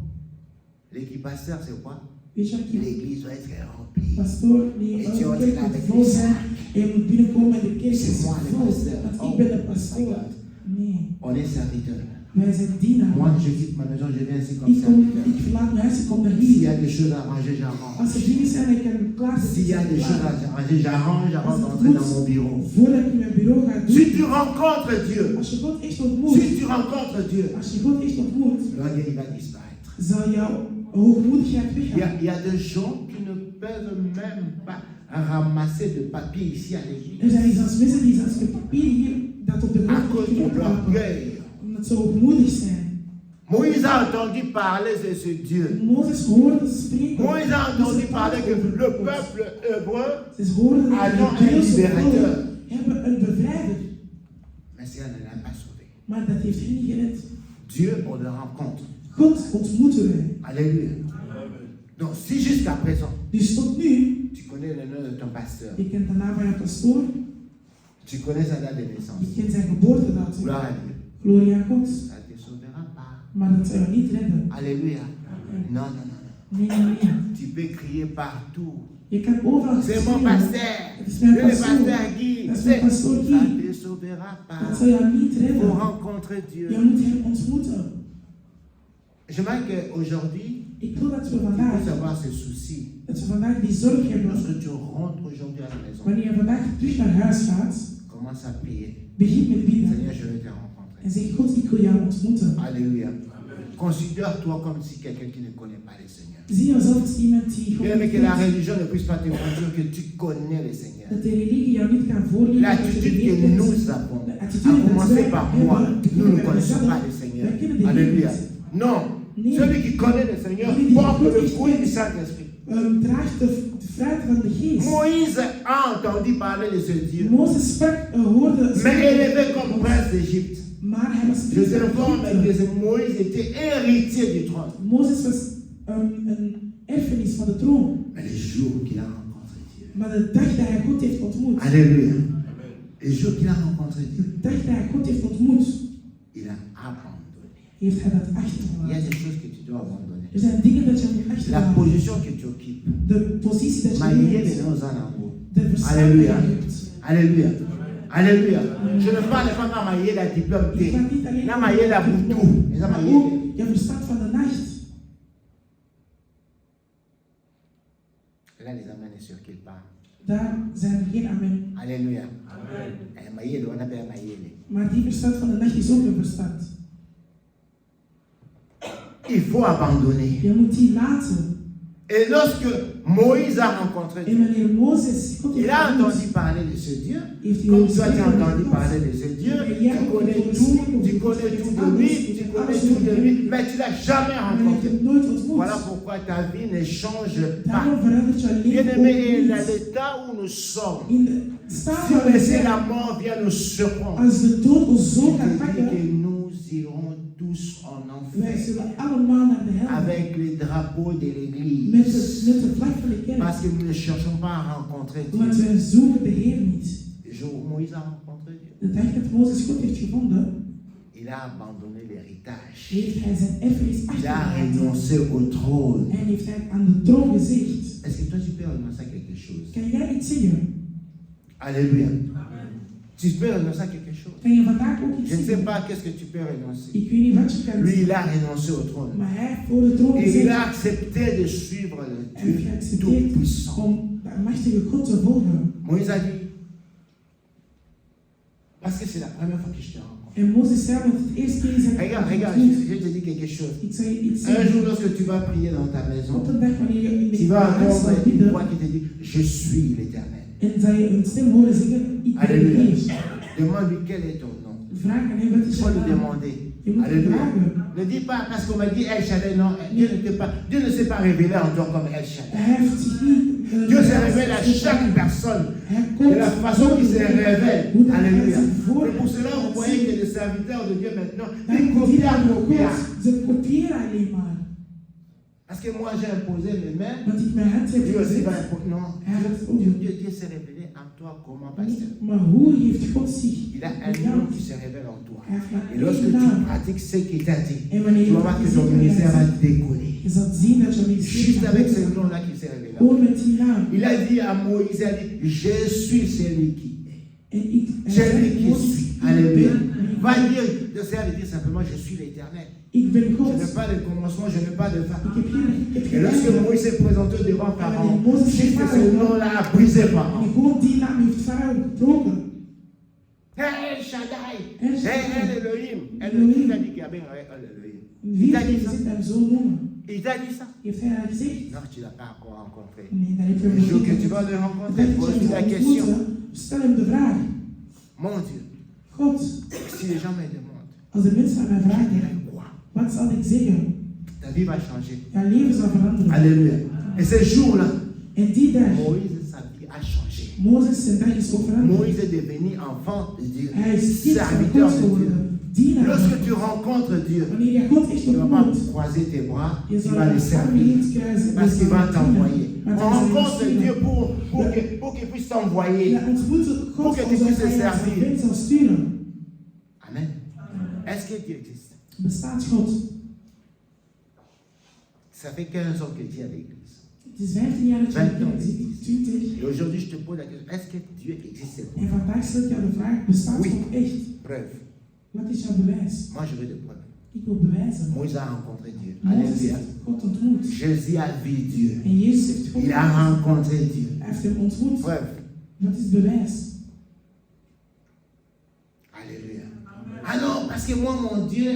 L'équipe pasteur, c'est quoi? Weet je wat ik L'église doit être remplie. Pastoor, nee, Et de tu kerk entres moet avec vol les zijn. sacs. En je moet binnenkomen en de kerk C'est is moi le vol. pasteur. Want Oh, ik ben de my pastoor. God. Nee. On est serviteur. Wij zijn dienaar. Moi, je quitte ma maison, je viens ici comme Ik serviteur. verlaat mijn huis, ik kom naar S'il y hier. a des choses à arranger, j'arrange. Als er dingen zijn, ik kan klaarzetten. S'il y a des choses à arranger, j'arrange avant d'entrer dans mon bureau. Voordat je mijn bureau gaat doen. Si tu rencontres Dieu, Als je God echt ontmoet. si tu rencontres Dieu, Als je God echt ontmoet. l'orgueil il va disparaître. Zal jouw hoogmoedigheid weggaan. Il y a des gens qui ne peuvent même pas ramasser de papier ici à l'église. Er zijn zelfs mensen die zelfs het papier hier dat op de À grond cause de l'orgueil. omdat ze hoogmoedig zijn. Moïse a entendu parler de ce Dieu. Mozes hoorde spreken. Moïse a entendu parler que le peuple hébreu Ze hoorden a dat non de un Joodse libérateur. volk hebben een bevrijder. Mais cela ne l'a pas sauvé. Maar dat heeft hen niet gered. Dieu, on le rencontre. God ontmoeten wij. Alléluia. Donc, si jusqu'à présent, Dus tot nu, tu connais le nom de ton pasteur, je kent de naam van je pastoor, tu connais sa date de naissance, je kent zijn geboortedatum. gloire à Dieu, Gloria à God. ça ne te sauvera pas. Maar dat zou je niet redden. Alléluia. Non, non, non, non. Nee, nee, nee. Tu peux crier partout. Je kan overal C'est mon schreeuwen. pasteur. Het is mijn C'est le pastoor. pasteur Guy. Dat is mijn pastoor Ça Guy. ne te sauvera Dat pas. zou je niet Il faut redden. rencontrer Dieu. Je moet hem ontmoeten. J'aimerais qu'aujourd'hui, Ik wil dat we tu puisses vandaag, avoir ce souci. dat we vandaag die zorg hebben. Lorsque tu rentres aujourd'hui à la maison, Wanneer je vandaag terug naar huis gaat, commence à prier. begin met bidden. Seigneur, je veux te rencontrer. En zeg, God, ik wil jou ontmoeten. Alléluia. Considère-toi comme si quelqu'un qui ne connaît pas le Seigneur. Zie jezelf als iemand die Bien gewoon aimé, niet que la weet religion ne puisse pas te conduire que tu connais le Seigneur. dat de religie jou niet kan voorleven. dat je L'attitude weet que dat- nous avons, de à attitude dat commencer wij par hebben, moi, beginnen nous ne bij connaissons onszelf. pas le Seigneur. Wij kennen de Heer Alléluia. niet. Non. Nee. Celui qui connaît le Seigneur Celui qui porte connaît le le fruit du Seigneur. Saint-Esprit. Draagt de fruit van de geest. Moïse a entendu parler de ce Dieu, Mozes sprak, hoorde mais élevé comme prince d'Égypte. maar hij was Je prins te van informe Egypte. que Moïse était héritier du trône. Mozes was een erfenis van de troon. Mais le jour qu'il a rencontré Dieu, Maar de dag dat hij God heeft ontmoet, Alléluia. Le jour qu'il a rencontré Dieu, de dag dat hij God heeft ontmoet, il a abandonné. heeft hij dat Il y a achtergelaten. des choses que tu dois abandonner. Er zijn dingen dat je moet La achterlaten. position que tu occupes. De positie dat je Maïe neemt. les nos en amour. De verstand die Alléluia. je hebt. Alléluia. Alléluia. Je ne parle pas de maïe la diplôme Ik T. ga niet alleen La maïe la boutou. La maar maïe. ook je verstand van de nacht. Là, les amens ne circulent pas. Daar zijn er geen amen. Alléluia. Maïe, on appelle maïe. Maar die verstand van de nacht is ook een verstand. Il faut abandonner. Je moet die laten. Et lorsque Moïse a rencontré En Dieu, wanneer Mozes God il heeft a ontmoet, entendu parler de ce Dieu. heeft hij Comme ons toi, tu as spreken entendu van parler God. de ce Dieu, Et tu connais tout, tu connais tout de lui, tu connais tout de lui, mais tu ne l'as jamais Maar je hebt rencontré. hem nooit ontmoet. Voilà pourquoi ta vie ne change pas. Daarom verandert jouw Bien leven aimé, ook dans niet. l'état où nous sommes, In de staat si waar we laisser zijn, la mort vient nous surprendre, als de dood ons zo je kan te dis pakken, que nous irons tous en wij enfer zullen allemaal naar de hel. avec les drapeaux de Met l'église. de vlag van de kerk. Parce que nous ne cherchons pas à rencontrer Want Dieu. wij zoeken de Heer niet. Le jour où Moïse a rencontré Dieu, De dag dat Mozes God heeft gevonden, il a abandonné l'héritage. heeft hij zijn erfenis Il a achtergelaten. renoncé au trône. En heeft hij aan de troon gezegd. Est-ce que toi tu peux renoncer à quelque chose? Kan jij iets zeggen? Alléluia. Tu peux renoncer à quelque chose. Kan je vandaag ook iets Je ne sais zeggen? pas qu'est-ce que tu peux renoncer. Ik weet niet wat je kan Lui, zeggen. il a renoncé au trône. Maar hij heeft voor de troon Et il a gezegd. accepté de suivre le Hij heeft Dieu geaccepteerd Tout-Puissant. om de machtige God te volgen. Moïse a dit, parce que c'est la première fois que je te rencontre. En Mozes zei, want het eerste keer is hij Regarde, ontmoet. je te dis quelque chose. Ik zou je iets Un zeggen. jour, lorsque tu vas prier dans ta maison, Op een dag wanneer je in tu de vas huis entendre zal une bidden, voix qui te dit, je suis l'Éternel. en zal je een stem horen zeggen, ik ben Alléluia. hier. Demande-lui quel est ton nom. Vraag aan hem, wat Il is faut je lui naam? demander. Je moet hem Alléluia. vragen. Ne dis pas parce qu'on m'a dit El Shaddai, non. Dieu ne s'est pas révélé en toi comme El Shaddai. Hij heeft zich niet... Dieu se révèle à chaque personne de la façon qu'il se révèle. Alléluia. Et pour cela, vous voyez que les serviteurs de Dieu maintenant, ils copient, copient. Ze kopiëren alleen maar. Parce que moi, j'ai imposé mes mains. Want ik mijn hand heb Dieu aussi va gezet. imposer. Non. Hij gaat het ook doen. Dieu s'est révélé en toi comment pasteur. Maar hoe heeft God zich Il a un nom qui se révèle en toi. Hij heeft maar Et lorsque één tu naam. pratiques ce qu'il t'a dit, En wanneer tu je vas voir que het ton ziet, ministère va décoller. je zult zien dat je ministerie Juste avec ce gaat nom-là qui s'est révélé. gewoon met die naam. Il a dit à Moïse, il a dit, je suis celui qui est. En ik, en Celui hij qui Mozes, suis. Alléluia. ben. Va dire, de dire simplement, je suis l'Éternel. Ik ben Je God. n'ai pas de commencement, je n'ai pas de fin. Ik heb Et geen lorsque einde. Moïse s'est présenté devant Pharaon, Mozes juste heeft ce nom-là a brisé En Pharaon. gewoon die naam heeft Farao gebroken. El Shaddai, El Shaddai. El Elohim. Elohim t'a dit qu'il y avait un Elohim. Il Wie t'a dit heeft ça. gezegd hem zo noemen? Il t'a dit ça. Heeft hij dat gezegd? Non, tu ne l'as pas encore rencontré. Nee, dat heb je Le nog jour que niet tu vas gezegd. le Dat rencontrer, je pose-lui la hem question. ontmoeten, stel hem de vraag. Mon Dieu, God, si les gens me demandent, als de mensen aan mij je vragen, dirais quoi? wat zal ik zeggen? Ta vie va changer. Jouw leven zal veranderen. Alléluia. Et ce jour-là, En die dag, Moïse, sa vie a changé. Mozes zijn dag is ook veranderd. Moïse est devenu enfant de Dieu, Hij is kind van serviteur God de Dieu. geworden. Dienaar van Lorsque God. tu rencontres Dieu, Wanneer je God echt tu ne vas pas ontmoet, croiser tes bras, je tu zal vas le je armen servir. niet kruisen. Parce qu'il va t'envoyer. On Want hij zal je rencontre sturen. Dieu pour qu'il puisse t'envoyer. Je ontmoet Pour God que tu omdat puisses hij jou servir. zijn zal sturen. Amen. Est-ce que Dieu existe? Bestaat God? Ça fait 15 ans que Dieu est à l'église. Het is 15 jaar dat je in de 20 kerk zit, 20. Et aujourd'hui, je te pose la question, est-ce que Dieu existe? En vandaag stel ik jou de vraag, bestaat Oui. God echt? Preuve. Wat is jouw bewijs? Moi, je veux des preuves. Ik wil bewijzen. Moïse a rencontré Dieu. Mozes Alléluia. heeft God ontmoet. Jésus a vu Dieu. En Jezus heeft God Il a ontmoet. rencontré Dieu. Hij heeft hem ontmoet. Preuve. Wat is bewijs? Alléluia. Ah non, parce que moi, mon Dieu,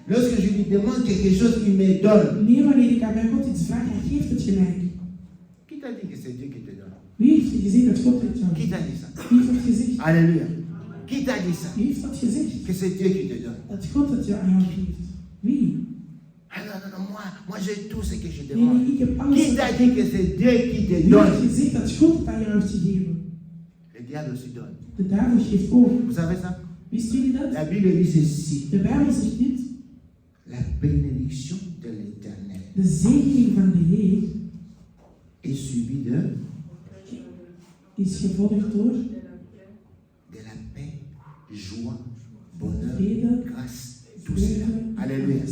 lorsque je lui demande quelque chose, il me donne. Nee, wanneer ik aan mijn God iets vraag, hij geeft het gelijk. Qui t'a dit que c'est Dieu qui te donne? Wie heeft je gezegd dat God het jou Qui geeft? t'a dit ça? Wie heeft dat gezegd? Alléluia. Qui t'a dit ça? Wie heeft dat gezegd? Que c'est Dieu qui te donne. Dat God het jou aan jou geeft. Wie? Ah non, non, non, moi j'ai tout ce que je Nee, demande. nee, ik heb alles Qui wat t'a ik dit heb. que c'est Dieu qui te Wie heeft donne? gezegd dat God het aan jou heeft gegeven? Le diable aussi donne. De duivel geeft ook. Vous savez ça? Wisten jullie dat? La Bible dit ceci. De Bijbel zegt dit. La bénédiction de l'Éternel De zegening van de Heer est suivie de is gevolgd door la paix, joie, bonheur, vrede, grâce, tout cela. vreugde. Alléluia.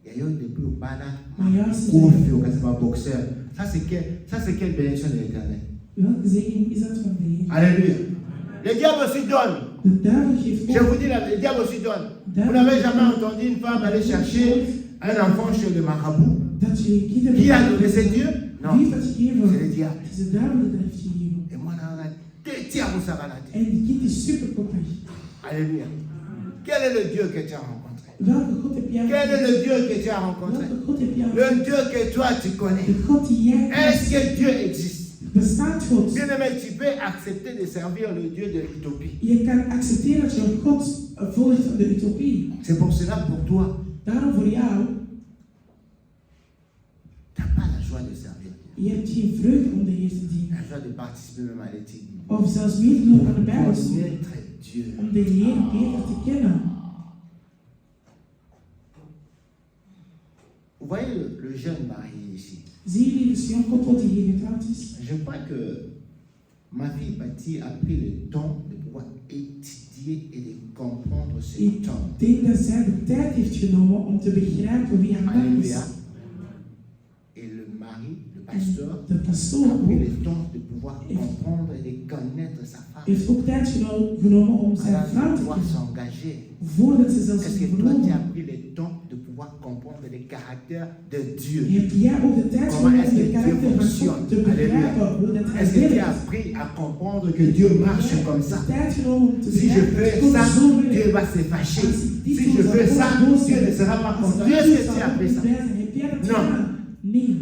Il y a eu depuis au Bana, Maar juist is couvre, het- c'est pas boxeur. Ça c'est quelle bénédiction de l'Éternel? welke zegening is dat van de Heer? Alléluia. Le diable aussi donne. De duivel geeft Je ook. vous dis, le diable aussi donne. Vous n'avez jamais entendu une femme aller chercher un enfant chez le marabout. Dat je kinderen. Qui a donné? C'est Dieu? Wie Non. heeft dat gegeven? C'est le diable. Het is de duivel die dat heeft gegeven. Et moi, ça va la tête. En die kind is super koppig. Alléluia. Quel est le Dieu que tu as rencontré? Welke God heb jij? Quel est le Dieu que tu as rencontré? Welke God heb jij? Le Dieu que toi tu connais. De God die jij Est-ce kent. que Dieu existe? Bestaat God? Bien-aimé, tu peux accepter de servir le Dieu de l'utopie. Je kan accepteren dat je God volgt van de utopie. C'est pour cela, pour toi, Daarom voor jou, tu n'as pas la joie de servir Dieu. je hebt geen vreugde om de Heer te dienen. La joie de participer même à l'étude. Of zelfs mee te doen aan de Pour Bijbelstudie. connaître Dieu. Om de Heer beter te kennen. Vous voyez le jeune marié ici. Zie jullie dus jong koppel die hier getrouwd is? Je crois que ma fille Patty a pris le temps de pouvoir étudier et de comprendre ce Ik temps. denk dat zij de tijd heeft genomen om te begrijpen wie haar man is. Alléluia. Et le mari, le pasteur, De pastoor a pris ook le temps de pouvoir comprendre et de connaître sa femme. heeft ook tijd genomen om zijn Avant vrouw de te pouvoir kennen. s'engager. Voordat ze zelfs Est-ce is que toi tu as verloren. pris le temps de pouvoir comprendre le caractère de Dieu? Heb jij ook de tijd Comment genomen est-ce om que de Dieu karakter van fonctionne? God te Alléluia. begrijpen? Hoe dat hij Est-ce que tu as werkt? appris à comprendre que Dieu marche comme ça? De tijd genomen om te Si je begrijpen fais dat God ça, zo Dieu werkt. va se fâcher. Als ik dit Si doe, je zal fais God ça, boos Dieu zijn. ne sera pas Als content. ik Est-ce dit que doe, tu as zal appris God ça? blij zijn. Heb jij dat Non. gedaan? Nee.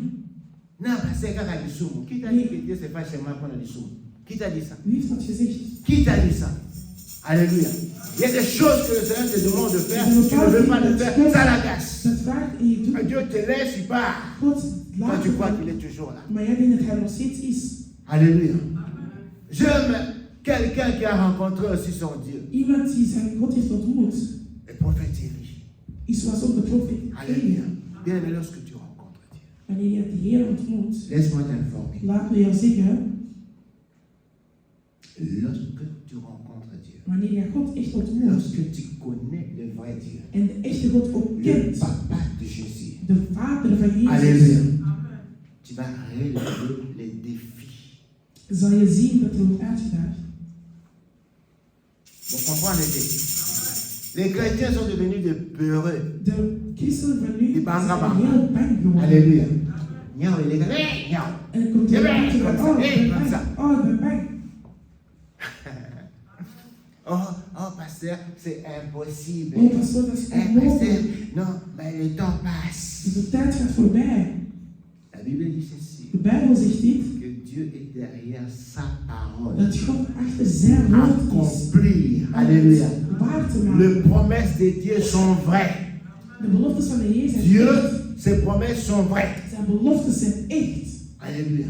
Non, parce que quand du sourd, qui t'a dit que Dieu se fâche chez moi quand on est sourd? Qui t'a dit ça? Wie heeft dat gezegd? Qui t'a dit ça? Alléluia. Il y a des choses que le Seigneur te demande de faire. Tu ne veux pas le faire, ça l'agace. Dat vraagt en je doet. Dieu te laisse, il part. God Toi, laat tu crois het. qu'il est toujours là. Maar jij denkt dat hij nog steeds is. Alléluia. J'aime quelqu'un qui a rencontré aussi son Dieu. Iemand die zijn God heeft ontmoet, Le prophète Élie. is zoals ook de profeet Alléluia. Elia. Bien aimé, lorsque tu rencontres Dieu, Wanneer je de Heer ontmoet, laisse-moi t'informer. laat me jou zeggen, Lorsque tu rencontres Dieu, wanneer je God echt ontmoet lorsque tu connais le vrai Dieu, en de echte God ook le kent, papa de Jésus, de Vader van Jezus, Alléluia, tu vas relever les défis. zal je zien dat er wordt uitgedaagd. Vous comprenez? Les chrétiens sont devenus des peureux. De christenen van nu Die bang zijn gaan. heel bang geworden. Alléluia. Niao, il est là. Niao. En dan komt er iemand die zegt, oh, ik ben bang. Oh, ik ben bang. Oh, pasteur, c'est impossible. Oh, pastor, dat is Pasteur, onmogelijk. non, mais le temps passe. Dus de tijd gaat voorbij. La Bible dit ceci, De Bijbel zegt dit, que Dieu est derrière sa parole. dat God achter zijn woord is. Accomplir. Alléluia. Waar te maken. Les promesses de Dieu sont vraies. De beloftes van de Heer zijn Dieu, echt. ses promesses sont vraies. Zijn beloftes zijn echt. Alléluia.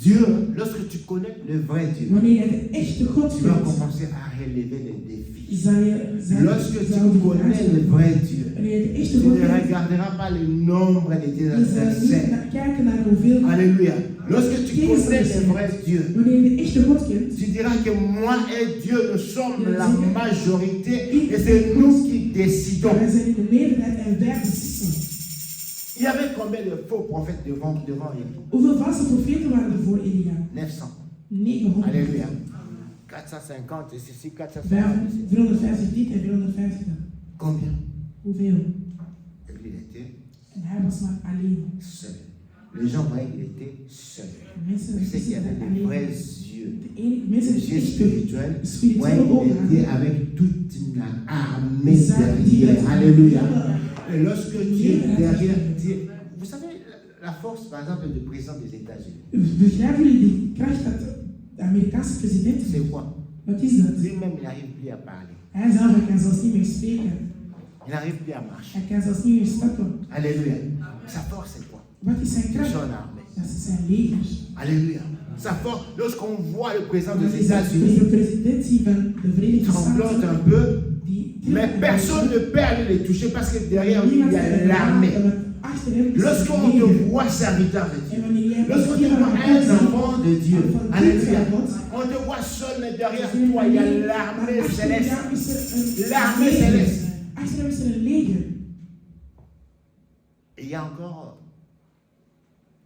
Dieu, lorsque tu connais le vrai Dieu, Wanneer je de echte God tu vas vindt, commencer à relever les défis. zal je Lorsque tu connais le vrai Dieu, wanneer je de echte tu God ne vindt, regarderas pas le nombre de tes je zal niet adversaires. kijken naar hoeveel. Alléluia. Lorsque tu connais le vrai Dieu, Wanneer je de echte God kent, tu diras que moi et Dieu, nous sommes la majorité et c'est nous qui décidons. wij zijn in de meerderheid en wij beslissen. Il y avait combien de faux prophètes devant Élie? Hoeveel valse profeten waren er voor Elia? 900. 900. Alléluia. 450 et ceci, 450 ici. 450 dit en 450 dat. Combien? Hoeveel? Et lui, il était En hij was maar alleen. seul. Les gens voyaient qu'il était seul. Mensen Mais c'est qu'il y wisten avait dat des alleen. vrais yeux. De enige mensen Des die yeux echt spirituels. Ouais, spirituele ogen il était hadden. avec toute une armée derrière. Alléluia. Et lorsque tu es derrière, vous savez, la force, par exemple, du président des États-Unis, Begrijpen jullie die kracht dat de Amerikaanse president c'est heeft? quoi? Wat is dat? Lui-même, il n'arrive plus à parler. Hij zelf hij kan zelfs niet meer spreken. Il n'arrive plus à marcher. Hij kan zelfs niet meer stappen. Alléluia. Sa force, c'est quoi? Wat is zijn C'est kracht? son armée. Dat is zijn legers. Alléluia. Sa force, lorsqu'on voit le président des Dat is de États-Unis presidentie van de Verenigde tremblote Staten. un peu, Die mais personne ne peut aller les toucher parce que derrière lui, il y a l'armée. Lorsqu'on te voit serviteur de Dieu, lorsqu'on te voit un enfant de Dieu, alléluia, on te voit seul, mais derrière toi, il y a l'armée céleste. L'armée céleste. Achter hem is er een leger. Et il y a encore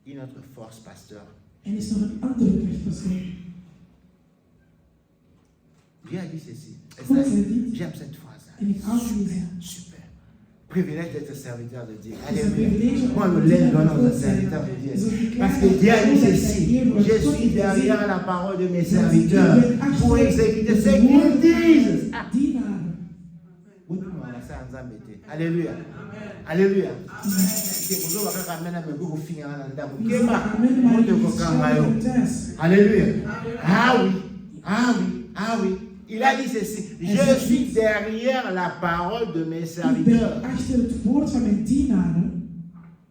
une autre force, pasteur. En er is nog een andere kracht, pastor. Dieu a dit ceci. Et God ça, zei dit. j'aime cette phrase. En ik hou van die Super, zin. super. Privilège d'être serviteur de Dieu. Het is een privilege Alléluia. om Moi, je te lève zijn l'honneur de God serviteur zijn. de Dieu. Zo Parce verklaar que ik Dieu a dit dat ceci. hij hier Je wordt suis derrière gezien. la parole de mes serviteurs pour exécuter ce qu'ils disent. Ah. Dienaren. Alléluia. Alléluia. Alléluia. Ah oui. Ah oui. Ah oui. Il a dit ceci. Je suis derrière la parole de mes Ik serviteurs. ben achter het woord van mijn dienaren.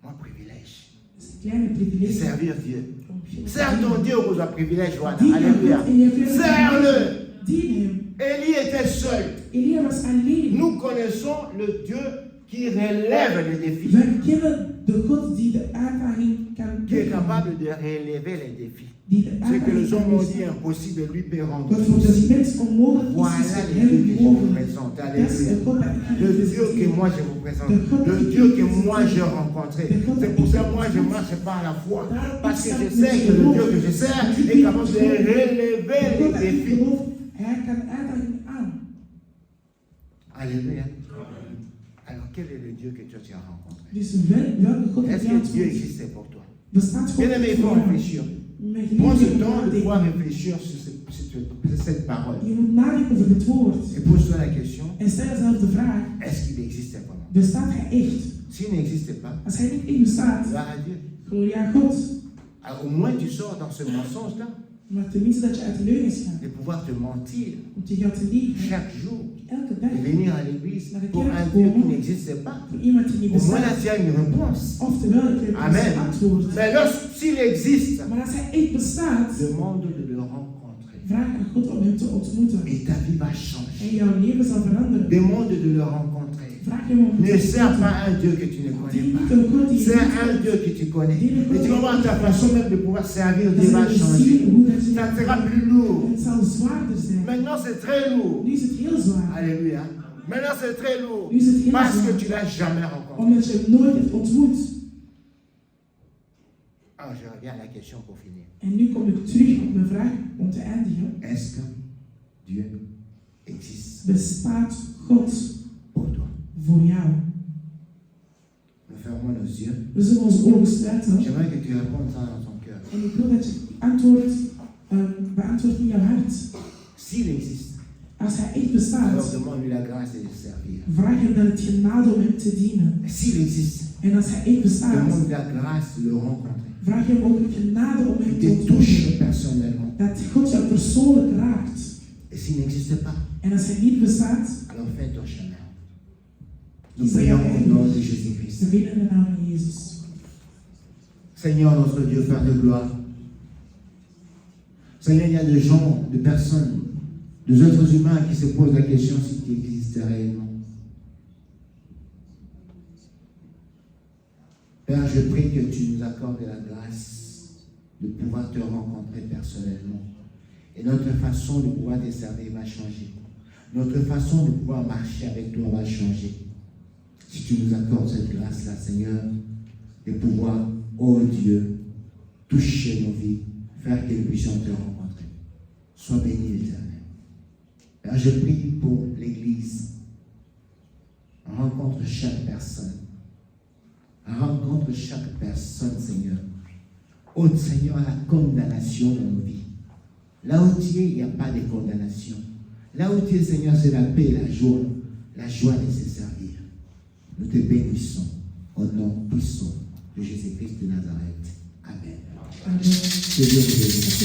Mon privilège. Dat is een kleine De privilege. servir Dieu. Om Sers ton Dieu aux privilèges. Voilà. Dien aan Alléluia. God en je hebt Sers-le. Dien hem. Élie était seul. Elia was alleen. Nous connaissons le Dieu qui relève les défis. Wij kennen de God die de uitdaging kan Qui est wegnemen. capable de relever les défis. Die de Ce que les uitdaging hommes kan ont dit wegnemen. impossible, lui peut rendre Wat voor de possible. mens onmogelijk is, Voilà is voor le Dieu hem que je vous mogelijk. présente. Dat is Alléluia. de God dat ik Le jullie Dieu que presenteer. moi je vous présente. Le Dieu que moi j'ai rencontré. C'est pour ça que moi je marche par la foi. Parce que je sais que le Dieu que je sers est capable de relever De God les dat ik défis. geloof, hij kan uitdagingen aan. Alléluia. Alors quel est le Dieu que tu as rencontré? Dus welke God heb Est-ce jij que Dieu ontmoet? existe pour toi? Bestaat God Bien aimé, il faut voor jou? réfléchir. Mijn Prends geliefde, ce temps de nadenken. pouvoir réfléchir sur cette parole. Je moet nadenken over dit woord. Et pose-toi la question, En stel jezelf de vraag, est-ce qu'il existe vraiment? bestaat hij echt? S'il n'existe pas, Als hij niet echt bestaat, gloire à Dieu. glorie aan God. Alors au moins tu sors dans ce mensonge-là, Maar tenminste dat je uit de leugens gaat. de pouvoir te mentir Want je gaat te liegen, chaque jour, elke dag, de venir à l'église pour un Dieu qui n'existe pas. voor iemand die niet Au moins là bestaat. tu as une réponse. Oftewel, ik heb Amen. een antwoord. Mais s'il existe, Maar als hij echt bestaat, demande de le rencontrer. vraag aan God om hem te ontmoeten. Et ta vie va En changer. jouw leven zal veranderen. Demande de le rencontrer. Vraag hem om hem Ne te sers ontmoeten. pas un Dieu que tu ne connais Dien pas. niet een God die je C'est niet un kent. Dieu que tu connais. Et tu vas voir ta façon même de pouvoir servir Dieu va Dat zal changer. zien hoe dat je Ça sera plus lourd. het zal zwaarder zijn. Maintenant c'est très lourd. Nu is het heel zwaar. Alléluia. Maintenant c'est très lourd. Nu is het heel Parce que zwaar. tu l'as jamais rencontré. Omdat je hem nooit hebt ontmoet. Alors je reviens à la question pour finir. En nu kom ik terug op mijn vraag om te eindigen. Est-ce que Dieu existe bestaat God pour toi. voor jou. Nous fermons nos yeux. We zullen onze ogen sluiten. J'aimerais que tu répondes ça dans ton cœur. En ik wil dat je beantwoordt in jouw hart. S'il existe, Als hij echt alors bestaat, demande-lui la grâce de le servir. vraag hem dan het genade om hem te dienen. S'il existe, En als hij echt bestaat, demande la grâce de le rencontrer. vraag hem ook het genade om hem Il te te touche ontmoeten. personnellement. Dat God jou persoonlijk raakt. Et s'il n'existe pas, En als hij niet bestaat, alors fais ton chemin. Nous prions au nom de Jésus-Christ. we bidden in de naam van Jezus. Seigneur, notre Dieu, Père de gloire. Seigneur, il y a des gens, des personnes, des êtres humains qui se posent la question si tu existes réellement. Père, je prie que tu nous accordes la grâce de pouvoir te rencontrer personnellement. Et notre façon de pouvoir te servir va changer. Notre façon de pouvoir marcher avec toi va changer. Si tu nous accordes cette grâce-là, Seigneur, de pouvoir, oh Dieu, toucher nos vies, faire que nous puissions te rencontrer. Sois béni, Éternel. Père, je prie pour l'Église. Rencontre chaque personne. Rencontre chaque personne, Seigneur. Ôte, Seigneur, la condamnation dans nos vies. Là où tu es, il n'y a pas de condamnation. Là où tu es, Seigneur, c'est la paix, la joie de se servir. Nous te bénissons au nom puissant de Jésus-Christ de Nazareth. Amen. Amen. Que Dieu vous bénisse.